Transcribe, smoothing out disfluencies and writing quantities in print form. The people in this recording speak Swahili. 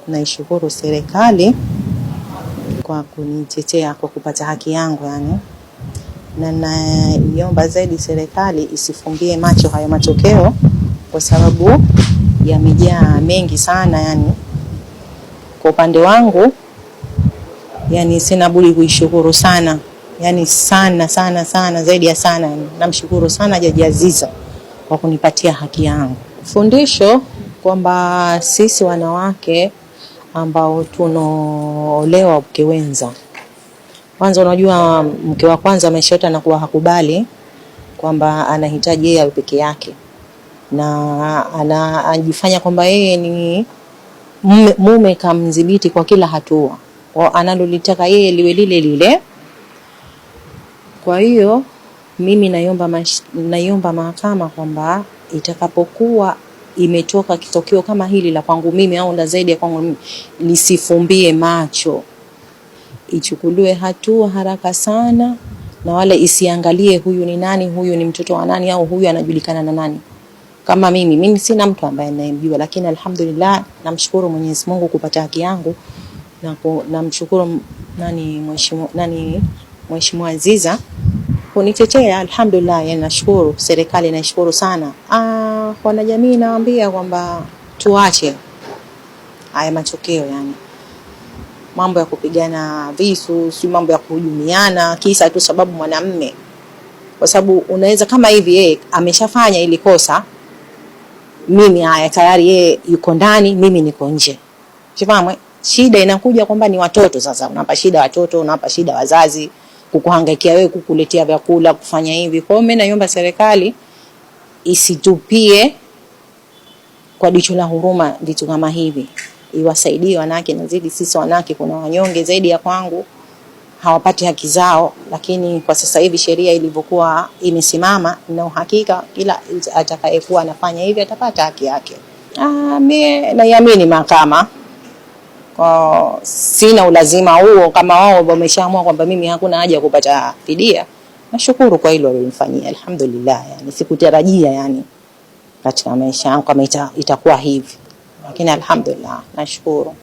naishukuru serikali kwa kunitetea kwa kupata haki yangu yani. Na naiomba zaidi serikali isifumbie macho hayo matokeo kwa sababu yamejaa mengi sana yani. Kwa upande wangu yani sina budi kuishukuru sana. Yani sana zaidi ya sana yani. Namshukuru sana Jaji Aziza kwa kunipatia haki yangu. Fundisho kwamba sisi wanawake ambao tunaolewa mke wenza. Kwanza unajua mke wa kwanza ameshota na kuwa hakubali kwamba anahitaji yeye peke yake. Na anajifanya kwamba yeye ni mume kamdhibiti kwa kila hatua. Analolitaka yeye liwe lile. Kwa hiyo mimi naiomba mahakama kwamba itakapokuwa imetoka kitokeo kama hili la kwangu mimi au na zaidi ya kwangu mimi, lisifumbie macho. Ichukuliwe hatua haraka sana na wale isiangalie huyu ni nani, huyu ni mtoto wa nani au huyu anajulikana na nani. Kama mimi sina mtu ambaye ninayemjua, lakini alhamdulillah namshukuru Mwenyezi Mungu kupata haki yangu na namshukuru Mheshimiwa Aziza kunitetea. Alhamdulillah, nashukuru serikali, nashukuru sana. Wanajamii nawaambia kwamba tuache haya matokeo yani. Mambo ya kupigana visu, si mambo ya kuhujumiana kisa tu sababu mwanamume. Kwa sababu unaweza kama hivi yeye ameshafanya ili kosa, mimi haya tayari yeye yuko ndani, mimi niko nje. Sifahamu shida inakuja kwamba ni watoto sasa. Unapa shida watoto, unapa shida wazazi, kukuhangaikia wewe, kukuletea vyakula, kufanya hivi. Kwa hiyo mimi naomba serikali isitupie kwa jicho la huruma vitu kama hivi. Iwasaidie wanawake, na zaidi sisi wanawake kuna wanyonge zaidi ya kwangu hawapati haki zao, lakini kwa sasa hivi sheria ilivyokuwa imesimama na uhakika kila atakayekuwa anafanya hivi atapata haki yake. Mimi naiamini mahakama. Kwa sina ulazima huo, kama wao wameshaamua kwamba mimi hakuna haja ya kupata fidia. Nashukuru kwa hilo walilofanyia, alhamdulillah yani. Sikutarajia yani katika maisha yangu kama itakuwa hivi, lakini alhamdulillah nashukuru.